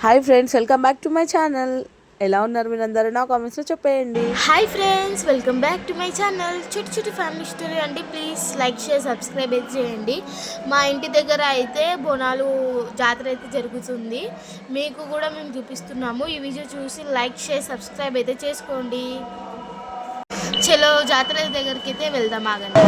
Hi friends, welcome back to my channel. ఎలా ఉన్నారు మీరందరూ? నా కామెంట్స్లో చెప్పేయండి. Hi friends, welcome back to my channel చుట్టు చుట్టు ఫ్యామిలీ స్టోరీ అండి. ప్లీజ్ లైక్ షేర్ సబ్స్క్రైబ్ అయితే చేయండి. మా ఇంటి దగ్గర అయితే బోనాలు జాతర అయితే జరుగుతుంది. మీకు కూడా మేము చూపిస్తున్నాము. ఈ వీడియో చూసి లైక్ షేర్ సబ్స్క్రైబ్ అయితే చేసుకోండి. చలో జాతర దగ్గరికి అయితే వెళ్దాం, ఆగండి.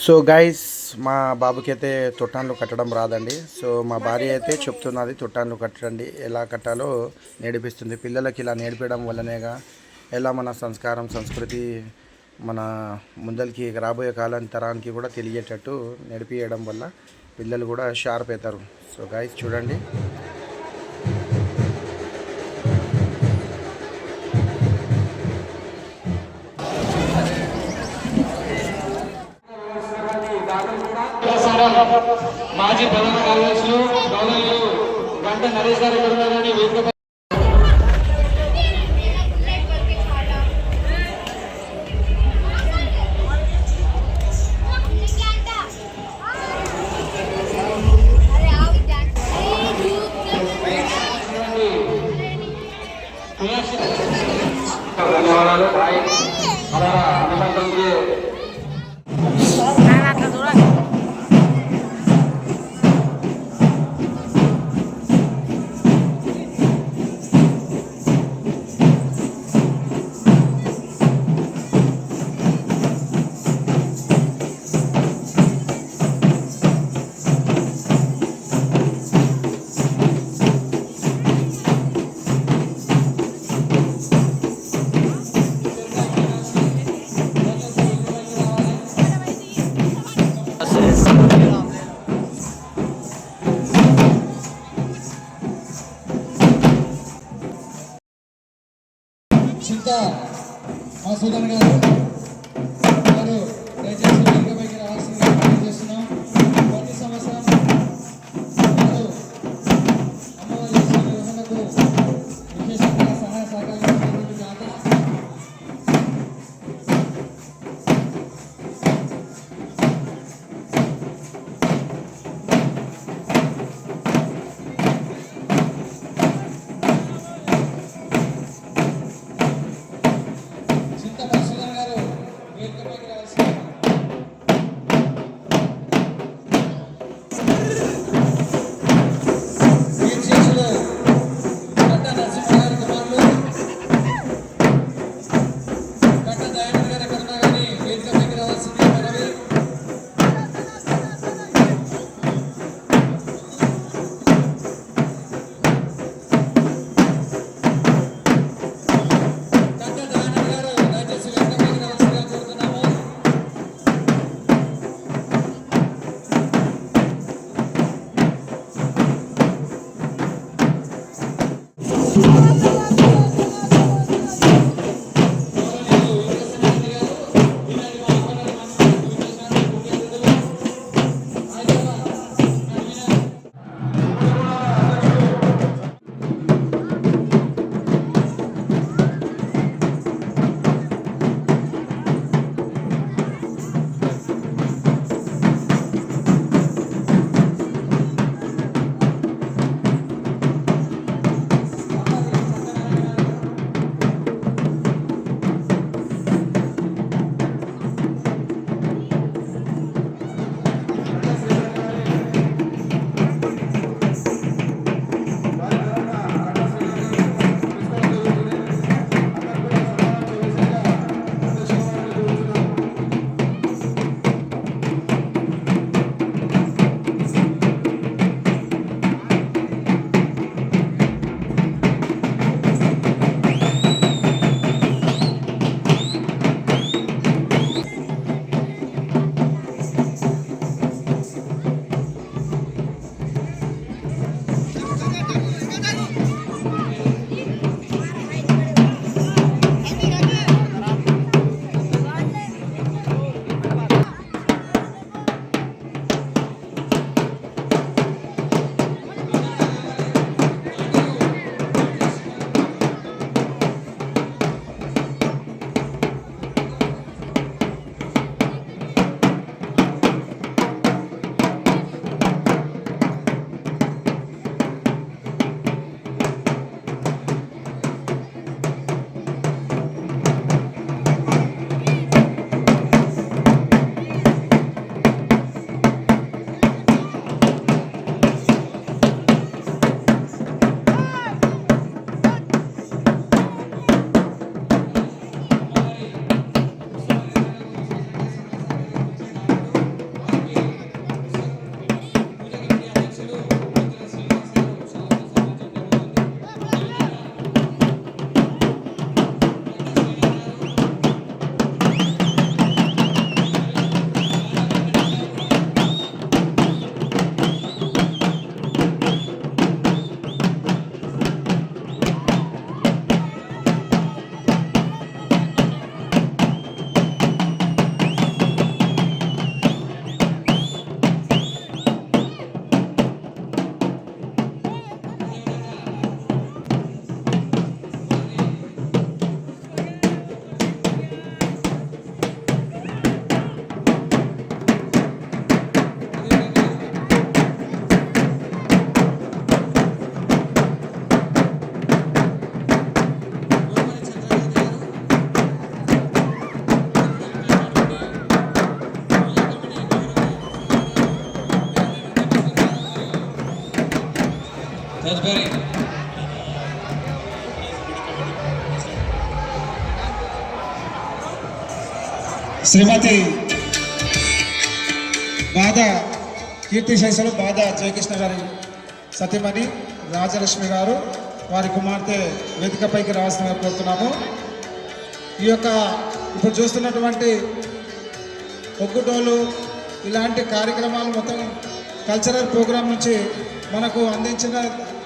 సో గైస్, మా బాబుకి అయితే తొట్టాన్లు కట్టడం రాదండి. సో మా భార్య అయితే చెప్తున్నది తొట్టాన్లు కట్టండి, ఎలా కట్టాలో నేర్పిస్తుంది. పిల్లలకి ఇలా నేర్పడం వల్లనేగా ఎలా మన సంస్కారం సంస్కృతి మన ముందరికి రాబోయే కాలాంతరానికి కూడా తెలియేటట్టు నేర్పియడం వల్ల పిల్లలు కూడా షార్ప్ అవుతారు. సో గైస్ చూడండి. మాజీ ప్రధాన కార్యదర్శులు గౌరవులు గంట నరేష్ గారు ఉన్నారని వేదిక ధన్యవాదాలు. చింత మసూదన్ గారు దయచేసి వేదికపైకి రావాల్సిందిగా తెలియజేస్తున్నాం. ప్రతి సంవత్సరం అమ్మవారి నిర్వహణకు విశేషంగా సహాయ సహకారాలు జాతర చింత మసూదన్ గారు శ్రీమతి బాధ కీర్తిశేషులు బాధ జయకృష్ణ గారి సతీమణి రాజలక్ష్మి గారు వారి కుమార్తె వేదికపైకి రావాల్సిన కోరుతున్నాము. ఈ యొక్క ఇప్పుడు చూస్తున్నటువంటి ఒగ్గుటోలు ఇలాంటి కార్యక్రమాలు మొత్తం కల్చరల్ ప్రోగ్రాం నుంచి మనకు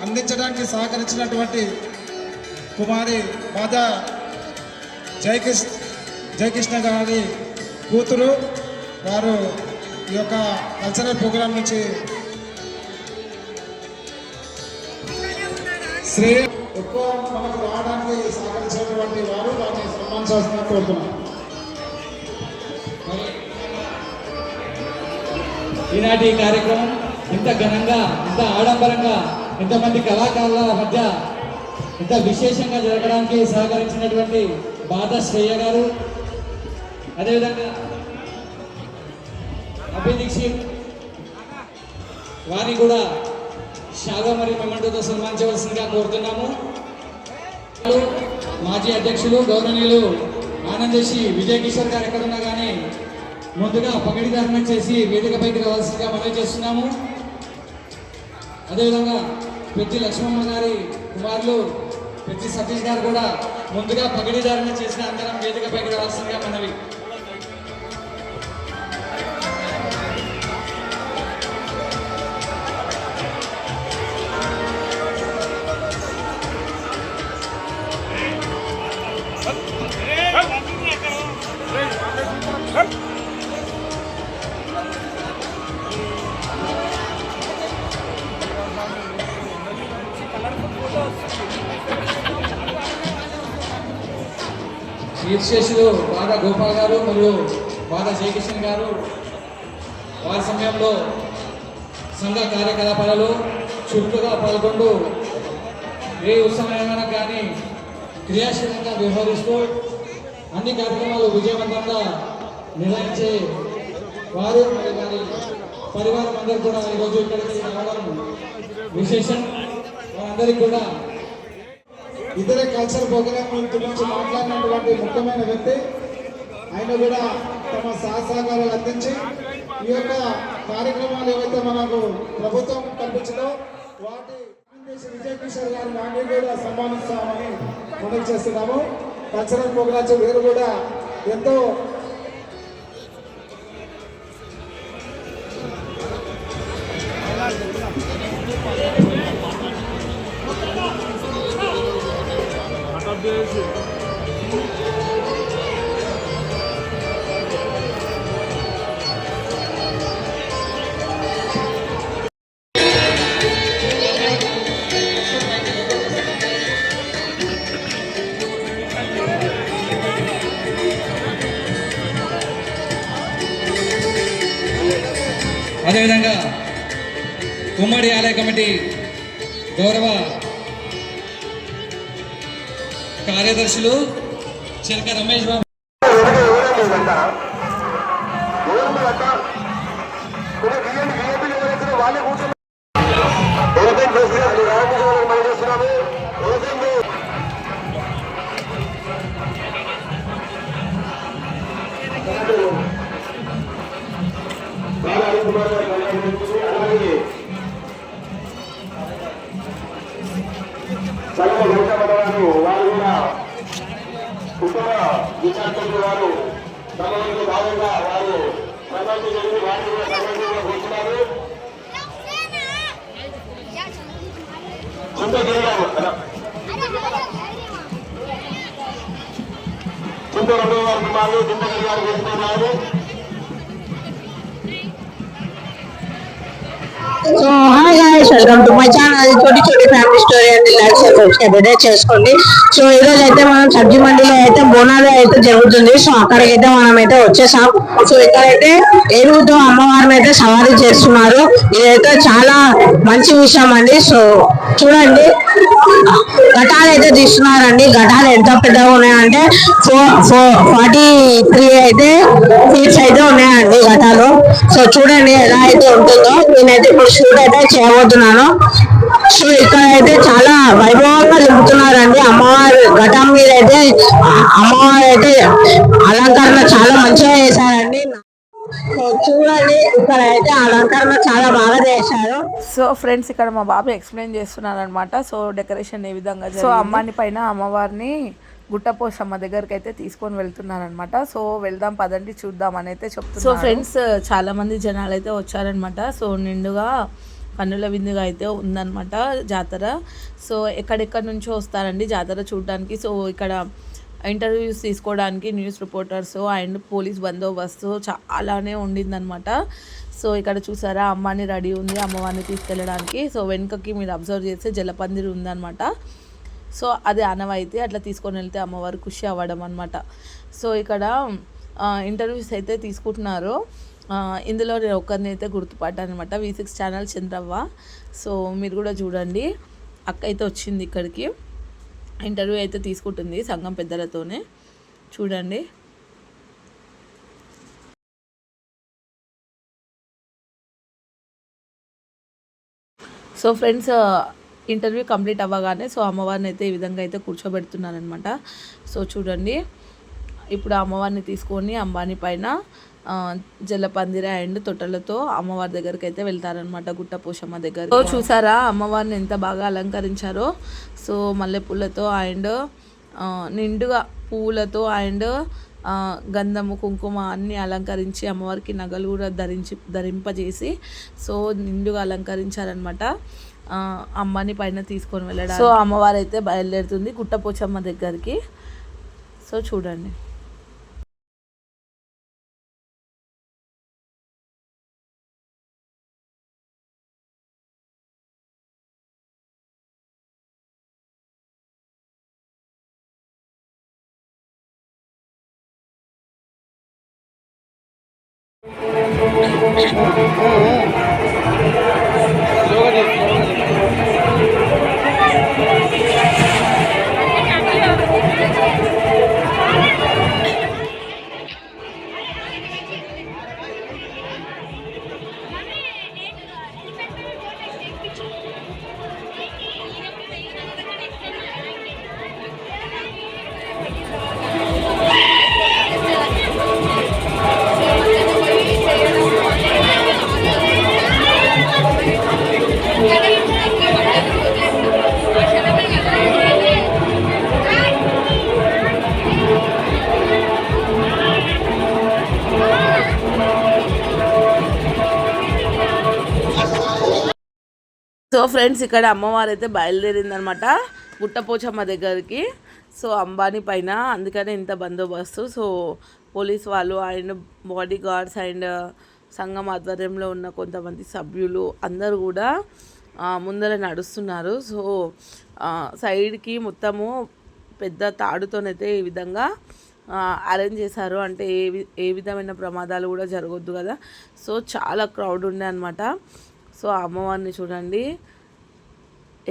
అందించడానికి సహకరించినటువంటి కుమారి బాధ జయకృష్ణ గారి కూతురు వారు ఈ యొక్క కల్చరల్ ప్రోగ్రాం నుంచి ఎక్కువ మనకు రావడానికి సహకరించినటువంటి వారు వారిని సన్మానించాల్సిన కోరుతున్నాం. ఈనాటి కార్యక్రమం ఇంత ఘనంగా, ఇంత ఆడంబరంగా, ఇంతమంది కళాకారుల మధ్య ఇంత విశేషంగా జరగడానికి సహకరించినటువంటి బాధ శ్రేయ గారు, అదేవిధంగా అభి దీక్షిత్ వారిని కూడా షాగా మరియు మెమంటోతో సన్మానించవలసిందిగా కోరుతున్నాము. మాజీ అధ్యక్షులు గౌరవనీయులు ఆనందేశి విజయ్ కిషోర్ గారు ఎక్కడున్నా కానీ ముందుగా పగడి ధారణ చేసి వేదికపైకి రావాల్సిందిగా మనవి చేస్తున్నాము. అదేవిధంగా పెద్ది లక్ష్మమ్మ గారి కుమారులు పెద్ది సతీష్ గారు కూడా ముందుగా పగడి ధారణ చేసిన అందరం వేదికపైకి రావాల్సిందిగా మనవి. కీర్తిశేషులు బాధ గోపాల్ గారు మరియు బాధ జయకృష్ణ గారు వారి సమయంలో సంఘ కార్యకలాపాలలో చురుకుగా పాల్గొంటూ ఏ ఉత్సవమైనా కానీ క్రియాశీలంగా వ్యవహరిస్తూ అన్ని కార్యక్రమాలు విజయవంతంగా నిర్వహించే వారు మరియు వారి పరివారం అందరూ కూడా ఈరోజు ఇక్కడికి రావడం విశేషం. వారందరికీ కూడా ఇతర కల్చర్ ప్రోగ్రాం గురించి మాట్లాడినటువంటి ముఖ్యమైన వ్యక్తి ఆయన కూడా తమ సహకారాలు అందించి ఈ యొక్క కార్యక్రమాలు ఏవైతే మనకు ప్రభుత్వం కల్పించిందో వాటి విజయ్ కిషోర్ గారి నాని కూడా సన్మానిస్తామని మనం చేస్తున్నాము. కల్చరల్ ప్రోగ్రామ్స్ వీరు కూడా ఎంతో అదేవిధంగా ఉమ్మడి ఆలయ కమిటీ గౌరవ కార్యదర్శులు చిలక రమేష్ బాబు వారు కూడా ఉత్తమ విద్యార్థులు వారు సమయంలో భాగంగా వారు ప్రజలు జరిగి వారు కూడా సమయంలో కూర్చున్నారు. చింత రెండవ వారి కుమారులు చింతగిరి గారు వేసుకున్నారు. So hi guys, welcome to my channel Chhoti Chhoti family story అండి. లైక్ సబ్స్క్రైబ్ అయితే చేసుకోండి. సో ఈ రోజు అయితే మనం సబ్జీ మండీలో అయితే బోనాలు అయితే జరుగుతుంది. సో అక్కడికి అయితే మనం అయితే వచ్చేసాం. సో ఇక్కడైతే ఏనుగుతో అమ్మవారిని అయితే సవారీ చేస్తున్నారు. ఇదైతే చాలా మంచి విషయం అండి. సో చూడండి, ఘటాలు అయితే తీస్తున్నారండి. ఘటాలు ఎంత పెద్దగా ఉన్నాయంటే 43 అయితే ఫీట్స్ అయితే ఉన్నాయండి ఘటాలు. సో చూడండి ఎలా అయితే ఉంటుందో. నేనైతే ఇప్పుడు షూట్ అయితే చేయబోతున్నాను. సో ఇక్కడ అయితే చాలా వైభవంగా నింపుతున్నారండి అమ్మవారు ఘటం మీద అయితే. అమ్మవారు అయితే అలంకరణ చాలా మంచిగా చేశారండి. సో చూడండి ఇక్కడ అయితే అలంకరణ చాలా బాగా చేశారు. సో ఫ్రెండ్స్ ఇక్కడ మా బాబు ఎక్స్ప్లెయిన్ చేస్తున్నారు అనమాట. సో డెకరేషన్ ఏ విధంగా, సో అమ్మాని పైన అమ్మవారిని గుట్టపోసమ్మ దగ్గరికి అయితే తీసుకొని వెళ్తున్నారనమాట. సో వెళ్దాం పదండి చూద్దాం అని అయితే చెప్తున్నారు. సో ఫ్రెండ్స్ చాలా మంది జనాలు అయితే వచ్చారనమాట. సో నిండుగా కన్నుల విందుగా అయితే ఉందన్నమాట జాతర. సో ఎక్కడెక్కడి నుంచో వస్తారండి జాతర చూడడానికి. సో ఇక్కడ ఇంటర్వ్యూస్ తీసుకోవడానికి న్యూస్ రిపోర్టర్స్ అండ్ పోలీస్ బందోబస్తు చాలానే ఉండిందనమాట. సో ఇక్కడ చూసారా అమ్మాని రెడీ ఉంది అమ్మవారిని తీసుకెళ్ళడానికి. సో వెనుకకి మీరు అబ్జర్వ్ చేస్తే జలపందిరి ఉందన్నమాట. సో అది ఆనవాయితీ, అట్లా తీసుకొని వెళ్తే అమ్మవారు ఖుషి అవ్వడం అనమాట. సో ఇక్కడ ఇంటర్వ్యూస్ అయితే తీసుకుంటున్నారు. ఇందులో నేను ఒక్కరిని అయితే గుర్తుపట్టాను అనమాట, V6 ఛానల్ చంద్రవ్వ. సో మీరు కూడా చూడండి, అక్క అయితే వచ్చింది ఇక్కడికి, ఇంటర్వ్యూ అయితే తీసుకుంటుంది సంఘం పెద్దలతోనే. చూడండి సో ఫ్రెండ్స్ ఇంటర్వ్యూ కంప్లీట్ అవ్వగానే సో అమ్మవారిని అయితే ఈ విధంగా అయితే కూర్చోబెడుతున్నారనమాట. సో చూడండి ఇప్పుడు అమ్మవారిని తీసుకొని అంబానీ పైన జలపందిర అండ్ తొట్టలతో అమ్మవారి దగ్గరికి అయితే వెళ్తారనమాట, గుట్టపోషమ్మ దగ్గర. సో చూసారా అమ్మవారిని ఎంత బాగా అలంకరించారో. సో మల్లెపూలతో అండ్ నిండుగా పువ్వులతో అండ్ గంధము కుంకుమ అన్నీ అలంకరించి అమ్మవారికి నగలు కూడా ధరింపజేసి సో నిండుగా అలంకరించారనమాట. అమ్మని పైన తీసుకొని వెళ్ళడం. సో అమ్మవారు అయితే బయలుదేరుతుంది గుట్టపోచమ్మ దగ్గరికి. సో చూడండి సో ఫ్రెండ్స్ ఇక్కడ అమ్మవారు అయితే బయలుదేరిందనమాట గుట్టపోచమ్మ దగ్గరికి. సో అంబానీ పైన, అందుకనే ఇంత బందోబస్తు. సో పోలీస్ వాళ్ళు అండ్ బాడీ గార్డ్స్ అండ్ సంఘం ఆధ్వర్యంలో ఉన్న కొంతమంది సభ్యులు అందరూ కూడా ముందర నడుస్తున్నారు. సో సైడ్కి మొత్తము పెద్ద తాడుతోనైతే ఈ విధంగా అరేంజ్ చేశారు, అంటే ఏ విధమైన ప్రమాదాలు కూడా జరగొద్దు కదా. సో చాలా క్రౌడ్ ఉండే అనమాట. సో అమ్మవారిని చూడండి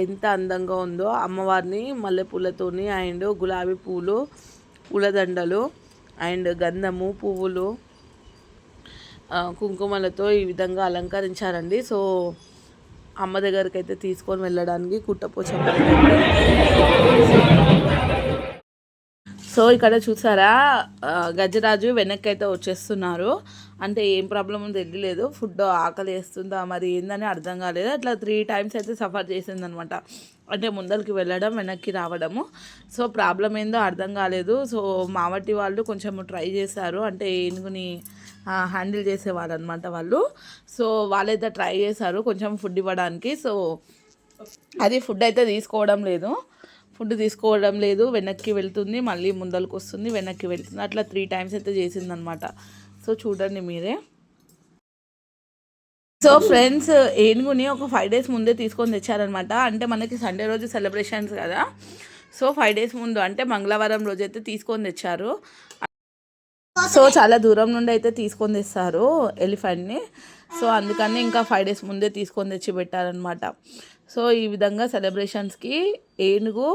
ఎంత అందంగా ఉందో. అమ్మవారిని మల్లెపూలతోని అండ్ గులాబీ పూలు, పూలదండలు అండ్ గంధము పువ్వులు కుంకుమలతో ఈ విధంగా అలంకరించారండి. సో అమ్మ దగ్గరికి అయితే తీసుకొని వెళ్ళడానికి గుట్టపోచమ్మ. సో ఇక్కడ చూసారా గజరాజు వెనక్కి అయితే వచ్చేస్తున్నారు. అంటే ఏం ప్రాబ్లం ఉందో తెలియలేదు, ఫుడ్ ఆకలి వేస్తుందా మరి ఏందని అర్థం కాలేదు. అట్లా 3 times అయితే సఫర్ చేసిందనమాట, అంటే ముందరికి వెళ్ళడం వెనక్కి రావడము. సో ప్రాబ్లం ఏందో అర్థం కాలేదు. సో మావటి వాళ్ళు కొంచెం ట్రై చేశారు, అంటే ఏనుగుని హ్యాండిల్ చేసేవారు అనమాట వాళ్ళు. సో వాళ్ళైతే ట్రై చేశారు కొంచెం ఫుడ్ ఇవ్వడానికి. సో అది ఫుడ్ అయితే తీసుకోవడం లేదు, వెనక్కి వెళ్తుంది, మళ్ళీ ముందరికి వస్తుంది, వెనక్కి వెళ్తుంది, అట్లా 3 times అయితే చేసిందనమాట. సో చూడండి మీరే. సో ఫ్రెండ్స్ ఏనుగుని ఒక 5 days ముందే తీసుకొని తెచ్చారనమాట. అంటే మనకి సండే రోజు సెలబ్రేషన్స్ కదా. సో 5 days ముందు అంటే మంగళవారం రోజు అయితే తీసుకొని తెచ్చారు. సో చాలా దూరం నుండి అయితే తీసుకొని తెస్తారు ఎలిఫెంట్ని. సో అందుకని ఇంకా 5 days ముందే తీసుకొని తెచ్చి పెట్టారనమాట. సో ఈ విధంగా సెలబ్రేషన్స్కి ఏనుగు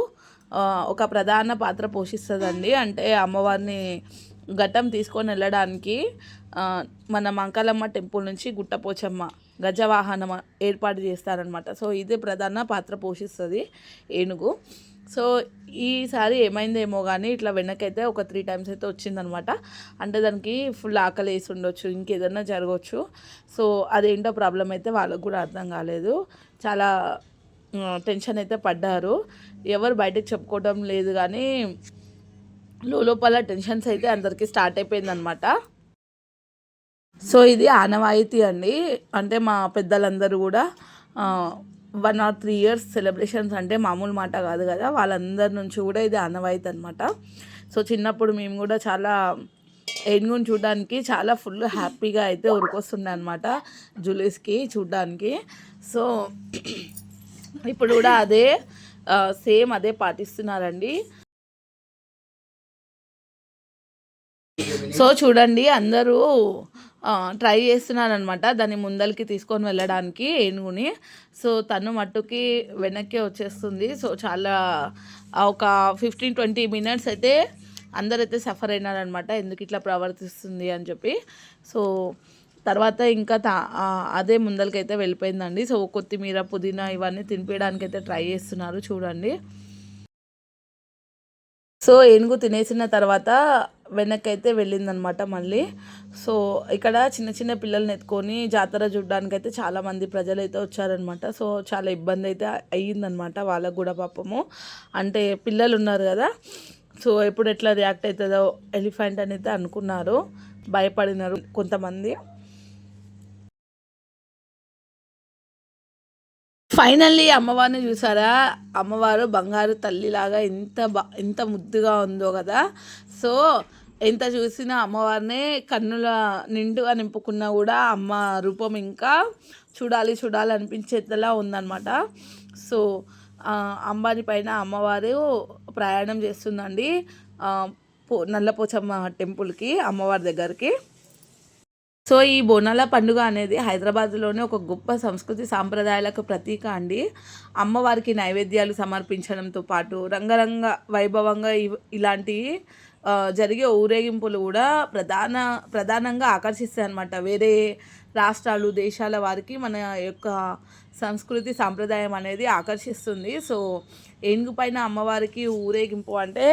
ఒక ప్రధాన పాత్ర పోషిస్తుందండి. అంటే అమ్మవారిని ఘట్టం తీసుకొని వెళ్ళడానికి మన మంకాలమ్మ టెంపుల్ నుంచి గుట్టపోచమ్మ గజవాహనం ఏర్పాటు చేస్తారనమాట. సో ఇది ప్రధాన పాత్ర పోషిస్తుంది ఏనుగు. సో ఈసారి ఏమైందేమో కానీ ఇట్లా వెనకైతే ఒక 3 టైమ్స్ అయితే వచ్చిందనమాట. అంటే దానికి ఫుల్ ఆకలి వేసి ఉండొచ్చు, ఇంకేదన్నా జరగవచ్చు. సో అదేంటో ప్రాబ్లం అయితే వాళ్ళకు కూడా అర్థం కాలేదు. చాలా టెన్షన్ అయితే పడ్డారు. ఎవరు బయటకు చెప్పుకోవడం లేదు కానీ లోపల టెన్షన్స్ అయితే అందరికీ స్టార్ట్ అయిపోయిందనమాట. సో ఇది ఆనవాయితీ అండి. అంటే మా పెద్దలందరూ కూడా 1 or 3 years సెలబ్రేషన్స్ అంటే మామూలు మాట కాదు కదా, వాళ్ళందరి నుంచి కూడా ఇది ఆనవాయితీ అనమాట. సో చిన్నప్పుడు మేము కూడా చాలా ఏనుగుని చూడడానికి చాలా ఫుల్ హ్యాపీగా అయితే ఉరికొస్తుండే అనమాట జూలీస్కి చూడడానికి. సో ఇప్పుడు కూడా అదే సేమ్ అదే పాటిస్తున్నారండి. సో చూడండి అందరూ ట్రై చేస్తున్నారనమాట దాన్ని ముందరికి తీసుకొని వెళ్ళడానికి ఏనుగుని. సో తను మట్టుకి వెనక్కి వచ్చేస్తుంది. సో చాలా ఒక 15-20 minutes అయితే అందరైతే సఫర్ అయినారనమాట, ఎందుకు ఇట్లా ప్రవర్తిస్తుంది అని చెప్పి. సో తర్వాత ఇంకా అదే ముందరికైతే వెళ్ళిపోయిందండి. సో కొత్తిమీర, పుదీనా ఇవన్నీ తినిపించడానికి అయితే ట్రై చేస్తున్నారు చూడండి. సో ఏనుగు తినేసిన తర్వాత వెనక్కి అయితే వెళ్ళిందనమాట మళ్ళీ. సో ఇక్కడ చిన్న చిన్న పిల్లల్ని ఎత్తుకొని జాతర చూడడానికి అయితే చాలామంది ప్రజలు అయితే వచ్చారనమాట. సో చాలా ఇబ్బంది అయితే అయ్యిందనమాట వాళ్ళకు కూడా పాపము. అంటే పిల్లలు ఉన్నారు కదా, సో ఎప్పుడు ఎట్లా రియాక్ట్ అవుతుందో ఎలిఫెంట్ అని అయితే అనుకున్నారు, భయపడినారు కొంతమంది. ఫైనల్లీ అమ్మవారిని చూసారా, అమ్మవారు బంగారు తల్లిలాగా ఎంత ముద్దుగా ఉందో కదా. సో ఎంత చూసినా అమ్మవారినే కన్నుల నిండుగా నింపుకున్నా కూడా అమ్మ రూపం ఇంకా చూడాలి అనిపించేలా ఉందన్నమాట. సో అంబానీ పైన అమ్మవారు ప్రయాణం చేస్తుందండి నల్లపోచమ్మ టెంపుల్కి, అమ్మవారి దగ్గరికి. సో ఈ బోనాల పండుగ అనేది హైదరాబాద్లోనే ఒక గొప్ప సంస్కృతి సాంప్రదాయాలకు ప్రతీక అండి. అమ్మవారికి నైవేద్యాలు సమర్పించడంతో పాటు రంగరంగ వైభవంగా ఇలాంటి జరిగే ఊరేగింపులు కూడా ప్రధానంగా ఆకర్షిస్తాయి అన్నమాట. వేరే రాష్ట్రాలు, దేశాల వారికి మన యొక్క సంస్కృతి సాంప్రదాయం అనేది ఆకర్షిస్తుంది. సో ఏనుగు పైన అమ్మవారికి ఊరేగింపు అంటే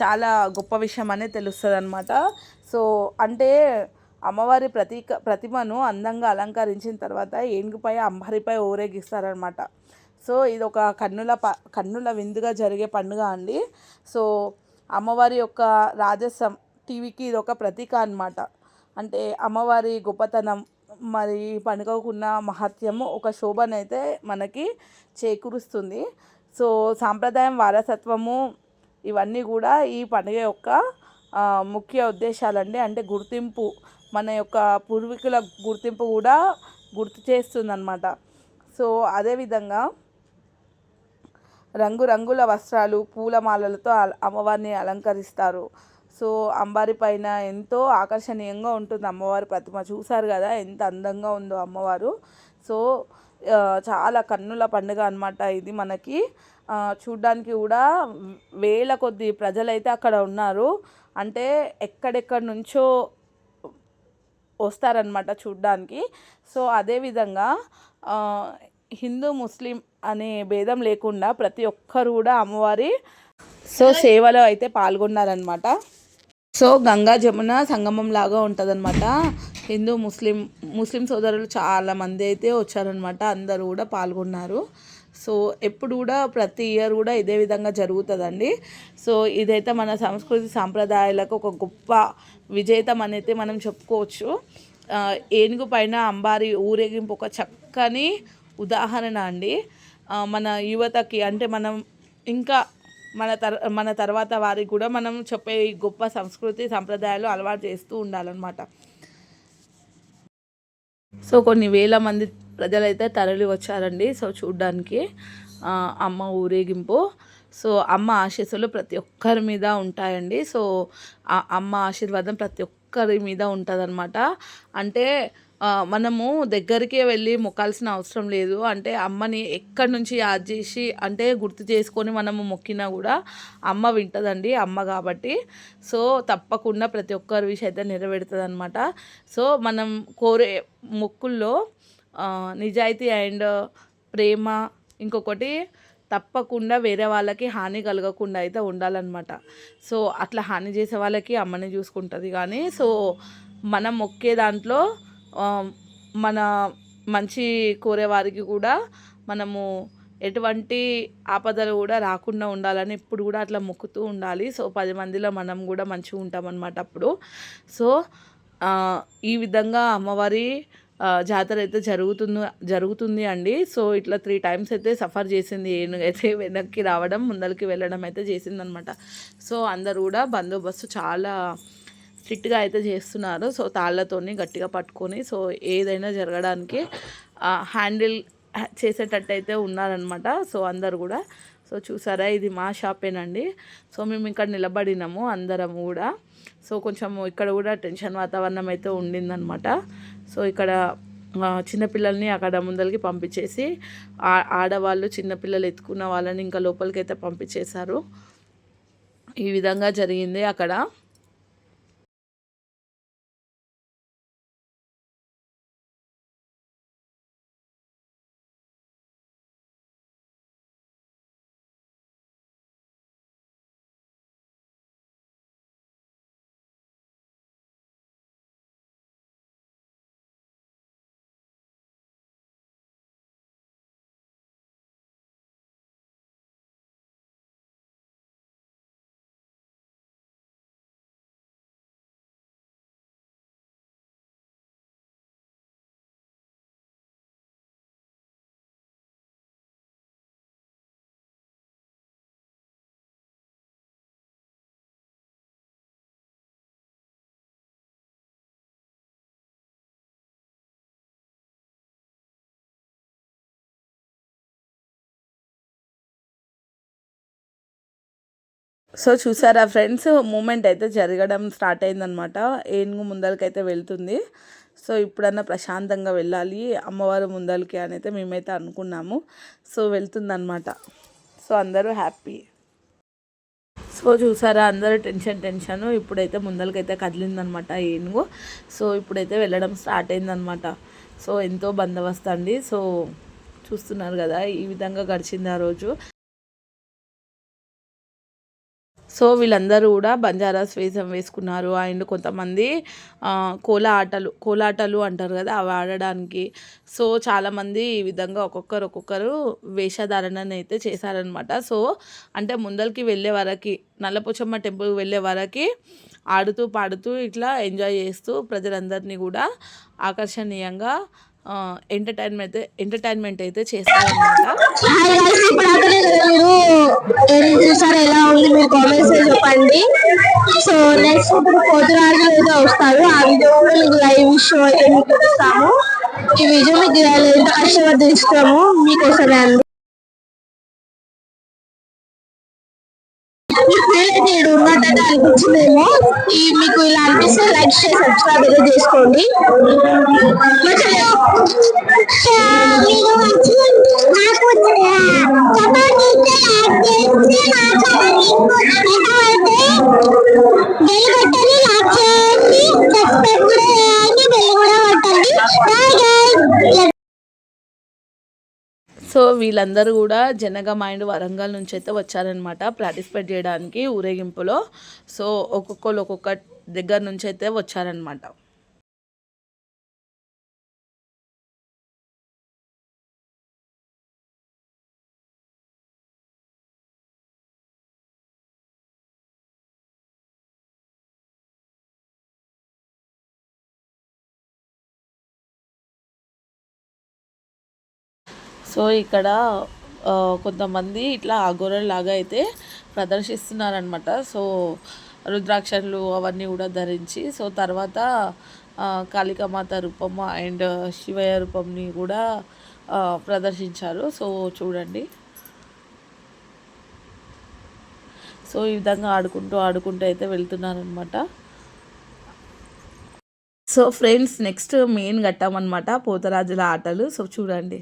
చాలా గొప్ప విషయం అనేది తెలుస్తుంది అన్నమాట. సో అంటే అమ్మవారి ప్రతిమను అందంగా అలంకరించిన తర్వాత ఏనుగుపై అంబారిపై ఊరేగిస్తారనమాట. సో ఇది ఒక కన్నుల విందుగా జరిగే పండుగ అండి. సో అమ్మవారి యొక్క రాజసం టీవీకి ఇది ఒక ప్రతీక అన్నమాట. అంటే అమ్మవారి గొప్పతనం మరి పండుగకున్న మహత్యము ఒక శోభనైతే మనకి చేకూరుస్తుంది. సో సాంప్రదాయం, వారసత్వము ఇవన్నీ కూడా ఈ పండుగ యొక్క ముఖ్య ఉద్దేశాలండి. అంటే గుర్తింపు, మన యొక్క పూర్వీకుల గుర్తింపు కూడా గుర్తు చేస్తుందన్నమాట. సో అదేవిధంగా రంగురంగుల వస్త్రాలు, పూలమాలలతో అమ్మవారిని అలంకరిస్తారు. సో అంబారి పైన ఎంతో ఆకర్షణీయంగా ఉంటుంది అమ్మవారి ప్రతిమ. చూసారు కదా ఎంత అందంగా ఉందో అమ్మవారు. సో చాలా కన్నుల పండుగ అన్నమాట ఇది మనకి. చూడ్డానికి కూడా వేల కొద్ది ప్రజలైతే అక్కడ ఉన్నారు. అంటే ఎక్కడెక్కడి నుంచో వస్తారనమాట చూడ్డానికి. సో అదేవిధంగా హిందూ, ముస్లిం అనే భేదం లేకుండా ప్రతి ఒక్కరు కూడా అమ్మవారి సేవలో అయితే పాల్గొన్నారనమాట. సో గంగా జమున సంగమం లాగా ఉంటుందన్నమాట. హిందూ, ముస్లిం సోదరులు చాలామంది అయితే వచ్చారనమాట, అందరూ కూడా పాల్గొన్నారు. సో ఎప్పుడు కూడా ప్రతి ఇయర్ కూడా ఇదే విధంగా జరుగుతుందండి. సో ఇదైతే మన సంస్కృతి సాంప్రదాయాలకు ఒక గొప్ప విజేతం అనేది మనం చెప్పుకోవచ్చు. ఏనుగు పైన అంబారి ఊరేగింపు ఒక చక్కని ఉదాహరణ అండి. మన యువతకి అంటే మనం ఇంకా మన తర్వాత వారికి కూడా మనం చెప్పే గొప్ప సంస్కృతి సాంప్రదాయాలు అలవాటు చేస్తూ ఉండాలన్నమాట. సో కొన్ని వేల మంది ప్రజలైతే తరలి వచ్చారండి సో చూడ్డానికి అమ్మ ఊరేగింపు. సో అమ్మ ఆశీస్సులు ప్రతి ఒక్కరి మీద ఉంటాయండి. సో అమ్మ ఆశీర్వాదం ప్రతి ఒక్కరి మీద ఉంటుందన్నమాట. అంటే మనము దగ్గరికే వెళ్ళి మొక్కాల్సిన అవసరం లేదు. అంటే అమ్మని ఎక్కడి నుంచి యాద్ చేసి అంటే గుర్తు చేసుకొని మనము మొక్కినా కూడా అమ్మ వింటుందండి, అమ్మ కాబట్టి. సో తప్పకుండా ప్రతి ఒక్కరి విషయం అయితే నెరవేరుతుంది అనమాట. సో మనం కోరే మొక్కుల్లో నిజాయితీ అండ్ ప్రేమ, ఇంకొకటి తప్పకుండా వేరే వాళ్ళకి హాని కలగకుండా అయితే ఉండాలన్నమాట. సో అట్లా హాని చేసే వాళ్ళకి అమ్మని చూసుకుంటుంది. కానీ సో మనం మొక్కే దాంట్లో మన మంచి కోరే వారికి కూడా మనము ఎటువంటి ఆపదలు కూడా రాకుండా ఉండాలని ఎప్పుడు కూడా అట్లా మొక్కుతూ ఉండాలి. సో 10 మందిలో మనం కూడా మంచిగా ఉంటామన్నమాట అప్పుడు. సో ఈ విధంగా అమ్మవారి జాతర అయితే జరుగుతుంది అండి. సో ఇట్లా 3 టైమ్స్ అయితే సఫర్ చేసింది. ఏనుగైతే వెనక్కి రావడం ముందరికి వెళ్ళడం అయితే చేసిందనమాట. సో అందరు కూడా బందోబస్తు చాలా స్ట్రిక్ట్గా అయితే చేస్తున్నారు. సో తాళ్ళతోని గట్టిగా పట్టుకొని సో ఏదైనా జరగడానికి హ్యాండిల్ చేసేటట్టు అయితే ఉన్నారనమాట. సో అందరు కూడా సో చూసారా, ఇది మా షాపేనండి. సో మేము ఇక్కడ నిలబడినాము అందరం కూడా. సో కొంచెం ఇక్కడ కూడా టెన్షన్ వాతావరణం అయితే ఉండిందనమాట. సో ఇక్కడ చిన్నపిల్లల్ని అక్కడ ముందరికి పంపించేసి ఆడవాళ్ళు చిన్నపిల్లలు ఎత్తుకున్న వాళ్ళని ఇంకా లోపలికి అయితే పంపించేశారు. ఈ విధంగా జరిగింది అక్కడ. సో చూసారా ఫ్రెండ్స్, మూమెంట్ అయితే జరగడం స్టార్ట్ అయిందనమాట. ఏనుగు ముందరికైతే వెళ్తుంది. సో ఇప్పుడన్నా ప్రశాంతంగా వెళ్ళాలి అమ్మవారు ముందరికి అని అయితే మేమైతే అనుకున్నాము. సో వెళ్తుందన్నమాట. సో అందరూ హ్యాపీ. సో చూసారా, అందరూ టెన్షన్ ఇప్పుడైతే ముందరికైతే కదిలిందనమాట ఏనుగు. సో ఇప్పుడైతే వెళ్ళడం స్టార్ట్ అయిందనమాట. సో ఎంతో బందోబస్తు అండి. సో చూస్తున్నారు కదా, ఈ విధంగా గడిచింది ఆ రోజు. సో వీళ్ళందరూ కూడా బంజారాస్ వేషం వేసుకున్నారు. అండ్ కొంతమంది కోలాటలు అంటారు కదా, అవి ఆడడానికి. సో చాలామంది ఈ విధంగా ఒక్కొక్కరు వేషధారణను అయితే చేశారనమాట. సో అంటే ముందరికి వెళ్ళే వరకు, నల్లపోచమ్మ టెంపుల్కి వెళ్ళే వరకు ఆడుతూ పాడుతూ ఇట్లా ఎంజాయ్ చేస్తూ ప్రజలందరినీ కూడా ఆకర్షణీయంగా ఎంటర్టైన్మెంట్ అయితే చేస్తారనమాట. ఎలా ఉంది మీరు కామెంట్స్ చెప్పండి. సో నెక్స్ట్ ఇప్పుడు పోతురాజు అయితే వస్తారు. ఆ వీడియో లైవ్ షో అయితే మీకు ఇస్తాము. ఈ వీడియో మీకు ఎంత కష్టపడి ఇస్తాము మీకోసమే అండి. ఉన్నట్టు అనిపించిందేమో. మీకు ఇలా అనిపిస్తే లైక్ చేసి సబ్స్క్రైబ్ అయితే చేసుకోండి. సో వీళ్ళందరూ కూడా జనగమైండ్ వరంగల్ నుంచి అయితే వచ్చారనమాట పార్టిసిపేట్ చేయడానికి ఊరేగింపులో. సో ఒక్కొక్క దగ్గర నుంచి అయితే వచ్చారనమాట. సో ఇక్కడ కొంతమంది ఇట్లా అఘోరలాగా అయితే ప్రదర్శిస్తున్నారనమాట. సో రుద్రాక్షలు అవన్నీ కూడా ధరించి, సో తర్వాత కాళికామాత రూపము అండ్ శివయ్య రూపంని కూడా ప్రదర్శించారు. సో చూడండి. సో ఈ విధంగా ఆడుకుంటూ అయితే వెళ్తున్నారనమాట. సో ఫ్రెండ్స్, నెక్స్ట్ మెయిన్ ఘట్టం అనమాట పోతరాజుల ఆటలు. సో చూడండి.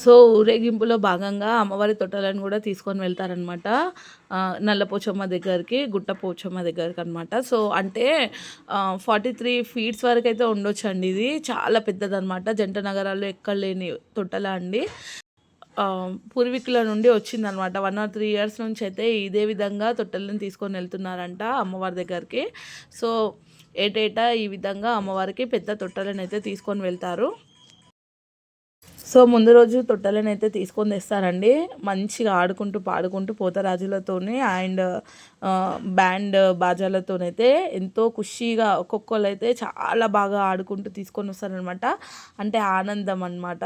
సో ఊరేగింపులో భాగంగా అమ్మవారి తొట్టెలను కూడా తీసుకొని వెళ్తారనమాట నల్లపోచమ్మ దగ్గరికి, గుట్ట పోచమ్మ దగ్గరికి అనమాట. సో అంటే 43 ఫీట్స్ వరకు అయితే ఉండొచ్చండి. ఇది చాలా పెద్దదనమాట. జంట నగరాల్లో ఎక్కడ లేని తొట్టెల అండి. పూర్వీకుల నుండి వచ్చిందనమాట. 1 or 3 years నుంచి అయితే ఇదే విధంగా తొట్టెలను తీసుకొని వెళ్తున్నారంట అమ్మవారి దగ్గరికి. సో ఏటేటా ఈ విధంగా అమ్మవారికి పెద్ద తొట్టెలను అయితే తీసుకొని వెళ్తారు. సో ముందు రోజు తొట్టెలను అయితే తీసుకొని తెస్తారండి. మంచిగా ఆడుకుంటూ పాడుకుంటూ పోతరాజులతోని అండ్ బ్యాండ్ బాజాలతోనైతే ఎంతో ఖుషీగా ఒక్కొక్కరు అయితే చాలా బాగా ఆడుకుంటూ తీసుకొని వస్తారనమాట. అంటే ఆనందం అనమాట.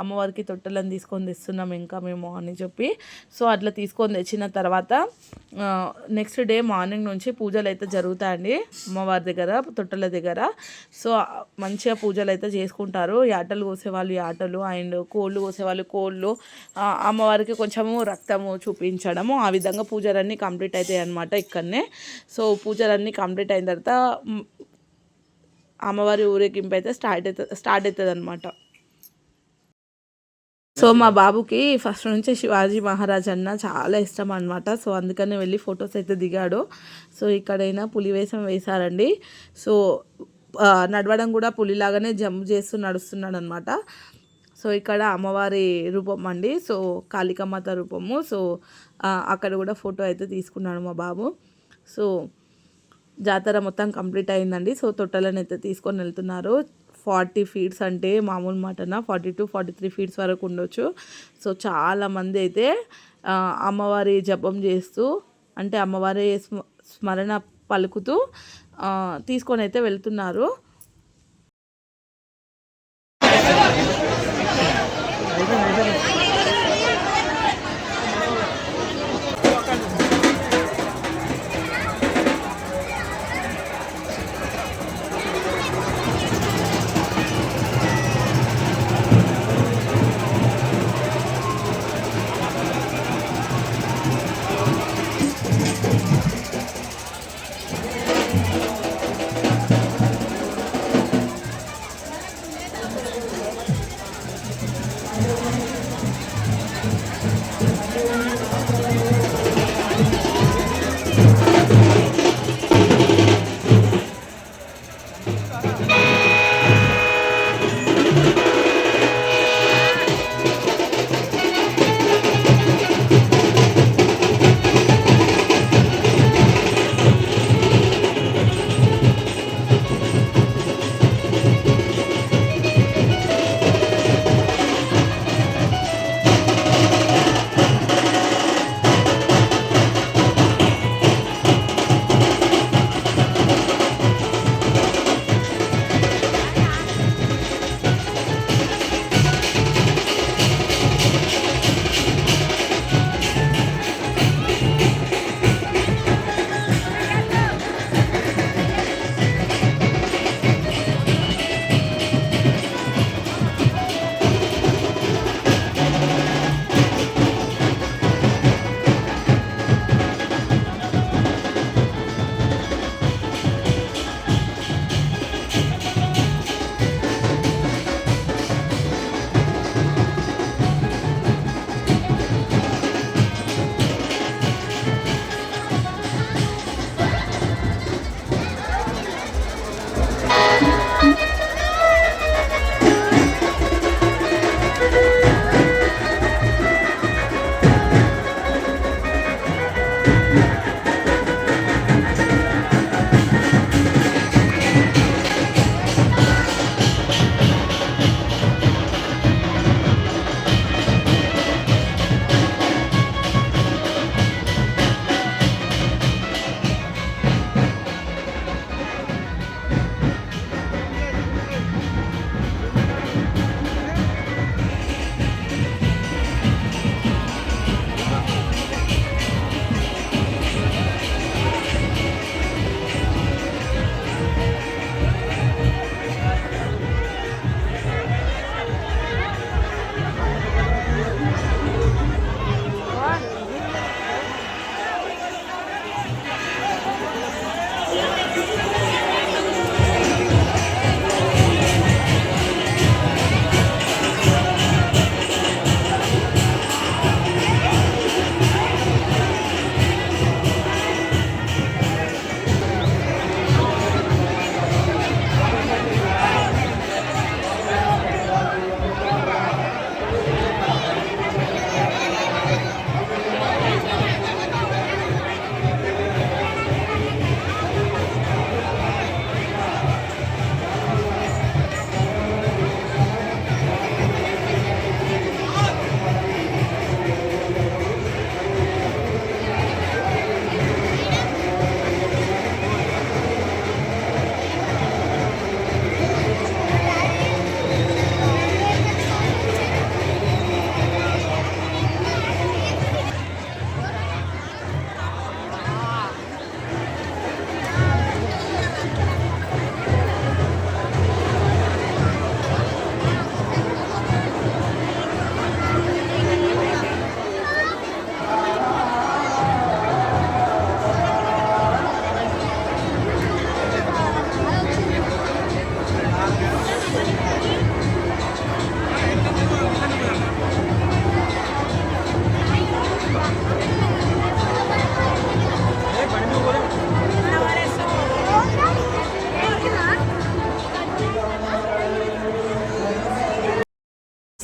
అమ్మవారికి తొట్టెలను తీసుకొని తెస్తున్నాం ఇంకా మేము అని చెప్పి. సో అట్లా తీసుకొని తెచ్చిన తర్వాత నెక్స్ట్ డే మార్నింగ్ నుంచి పూజలు అయితే జరుగుతాయండి అమ్మవారి దగ్గర, తొట్టెల దగ్గర. సో మంచిగా పూజలు అయితే చేసుకుంటారు. యాటలు కోసేవాళ్ళు యాటలు అండ్ కోళ్ళు కోసేవాళ్ళు కోళ్ళు, అమ్మవారికి కొంచెము రక్తము చూపించడము, ఆ విధంగా పూజలన్నీ కంప్లీట్ అవుతాయి అన్నమాట ఇక్కడనే. సో పూజలన్నీ కంప్లీట్ అయిన తర్వాత అమ్మవారి ఊరేగింపు అయితే స్టార్ట్ అవుతుంది అనమాట. సో మా బాబుకి ఫస్ట్ నుంచి శివాజీ మహారాజ్ అన్న చాలా ఇష్టం అనమాట. సో అందుకనే వెళ్ళి ఫొటోస్ అయితే దిగాడు. సో ఇక్కడైనా పులి వేషం వేశారండి. సో నడవడం కూడా పులిలాగానే జంప్ చేస్తూ నడుస్తున్నాడు అనమాట. సో ఇక్కడ అమ్మవారి రూపం అండి. సో కాళికామాత రూపము. సో అక్కడ కూడా ఫోటో అయితే తీసుకున్నాడు మా బాబు. సో జాతర మొత్తం కంప్లీట్ అయిందండి. సో తొట్టెలను అయితే తీసుకొని వెళ్తున్నారు. 40 ఫీట్స్ అంటే మామూలు మాటన 40 to 43 ఫీట్స్ వరకు ఉండొచ్చు. సో చాలామంది అయితే అమ్మవారి జపం చేస్తూ అంటే అమ్మవారి స్మరణ పలుకుతూ తీసుకొని అయితే వెళ్తున్నారు.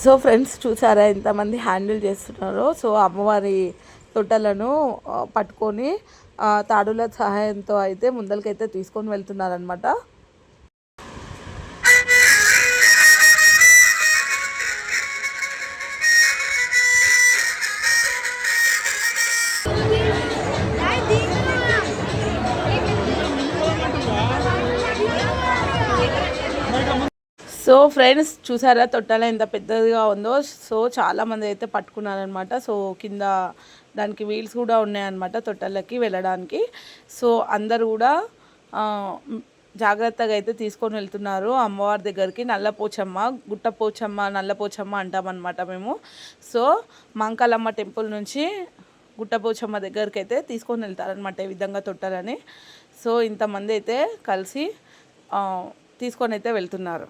సో ఫ్రెండ్స్ చూసారా ఎంతమంది హ్యాండిల్ చేస్తున్నారో. సో అమ్మవారి తొట్టలను పట్టుకొని తాడుల సహాయంతో అయితే ముందరికైతే తీసుకొని వెళ్తున్నారనమాట. సో ఫ్రెండ్స్ చూసారా తొట్టాల ఎంత పెద్దదిగా ఉందో. సో చాలామంది అయితే పట్టుకున్నారనమాట. సో కింద దానికి వీల్స్ కూడా ఉన్నాయన్నమాట తొట్టాలకి వెళ్ళడానికి. సో అందరు కూడా జాగ్రత్తగా అయితే తీసుకొని వెళ్తున్నారు అమ్మవారి దగ్గరికి. నల్లపోచమ్మ, గుట్టపోచమ్మ, నల్లపోచమ్మ అంటామన్నమాట మేము. సో మంకాలమ్మ టెంపుల్ నుంచి గుట్టపోచమ్మ దగ్గరికి అయితే తీసుకొని వెళ్తారనమాట ఈ విధంగా తొట్టాలని. సో ఇంతమంది అయితే కలిసి తీసుకొని అయితే వెళ్తున్నారు.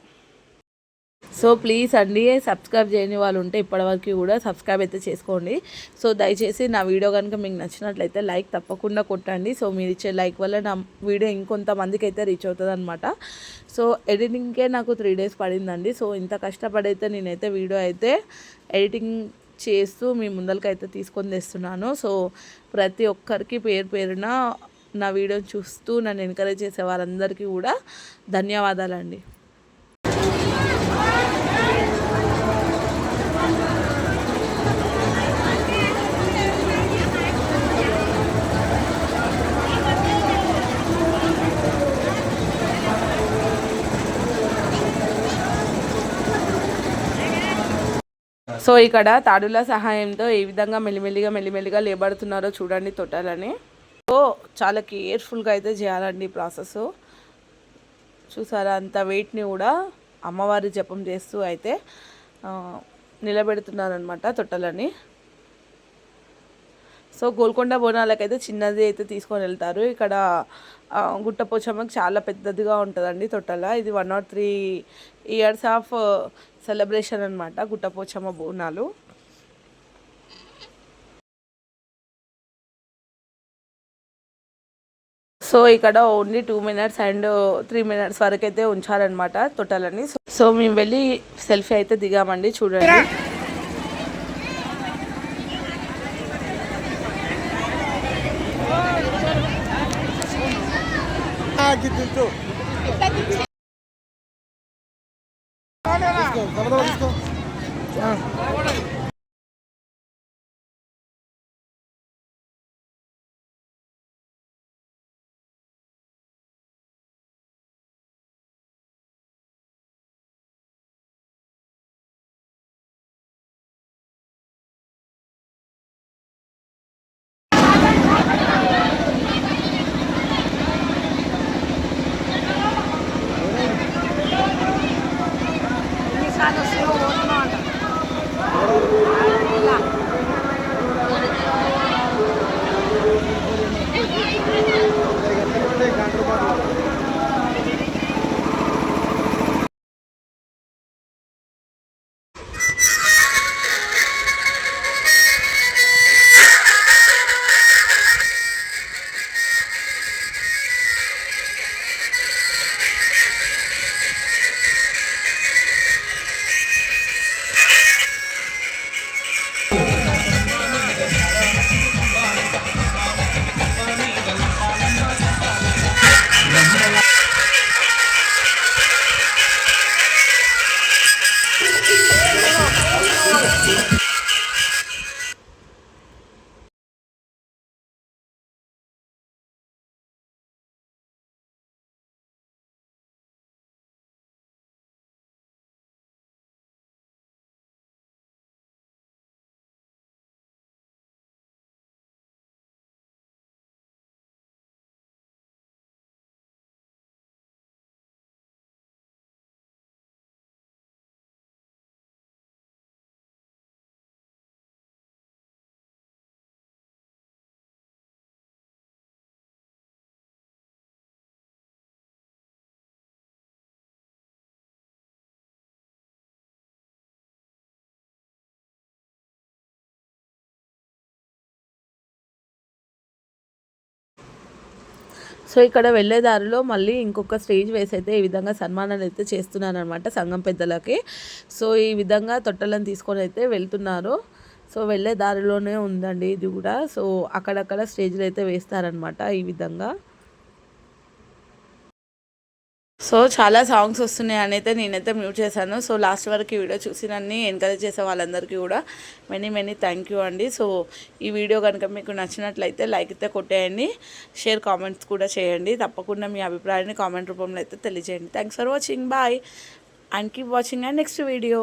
సో ప్లీజ్ అండి, సబ్స్క్రైబ్ చేయని వాళ్ళు ఉంటే ఇప్పటివరకు కూడా సబ్స్క్రైబ్ అయితే చేసుకోండి. సో దయచేసి నా వీడియో కనుక మీకు నచ్చినట్లయితే లైక్ తప్పకుండా కొట్టండి. సో మీరు ఇచ్చే లైక్ వల్ల నా వీడియో ఇంకొంతమందికి అయితే రీచ్ అవుతుంది అనమాట. సో ఎడిటింగ్కే నాకు 3 days పడిందండి. సో ఇంత కష్టపడైతే నేనైతే వీడియో అయితే ఎడిటింగ్ చేస్తూ మీ ముందరికైతే తీసుకొని తెస్తున్నాను. సో ప్రతి ఒక్కరికి పేరు పేరున నా వీడియోని చూస్తూ నన్ను ఎంకరేజ్ చేసే వారందరికీ కూడా ధన్యవాదాలండి. సో ఇక్కడ తాడుల సహాయంతో ఏ విధంగా మెల్లిమెల్లిగా లేబడుతున్నారో చూడండి తొట్టాలని. సో చాలా కేర్ఫుల్గా అయితే చేయాలండి ప్రాసెస్. చూసారా అంత వెయిట్ని కూడా అమ్మవారి జపం చేస్తూ అయితే నిలబెడుతున్నారనమాట తొట్టలని. సో గోల్కొండ బోనాలకైతే చిన్నది అయితే తీసుకొని వెళ్తారు. ఇక్కడ గుట్టపోచమ్మకి చాలా పెద్దదిగా ఉంటుందండి తొట్టల. ఇది 103 years ఆఫ్ సెలబ్రేషన్ అనమాట గుట్టపోచమ్మ బోనాలు. సో ఇక్కడ ఓన్లీ 2 minutes అండ్ 3 minutes వరకు అయితే ఉంచారనమాట తొట్టలని. సో మేము వెళ్ళి సెల్ఫీ అయితే దిగామండి చూడండి. సో ఇక్కడ వెళ్ళే దారిలో మళ్ళీ ఇంకొక స్టేజ్ వేసి అయితే ఈ విధంగా సన్మానాలు అయితే చేస్తున్నారనమాట సంఘం పెద్దలకి. సో ఈ విధంగా తొట్టెలను తీసుకొని అయితే వెళ్తున్నారు. సో వెళ్ళే దారిలోనే ఉందండి ఇది కూడా. సో అక్కడక్కడ స్టేజ్లు అయితే వేస్తారనమాట ఈ విధంగా. సో చాలా సాంగ్స్ వస్తున్నాయి అని అయితే నేనైతే మ్యూట్ చేశాను. సో లాస్ట్ వరకు ఈ వీడియో చూసి నన్ను ఎంకరేజ్ చేసే వాళ్ళందరికీ కూడా మెనీ థ్యాంక్ యూ అండి. సో ఈ వీడియో కనుక మీకు నచ్చినట్లయితే లైక్ అయితే కొట్టేయండి, షేర్ కామెంట్స్ కూడా చేయండి. తప్పకుండా మీ అభిప్రాయాన్ని కామెంట్ రూపంలో అయితే తెలియజేయండి. Thanks for watching, bye and keep watching and next video.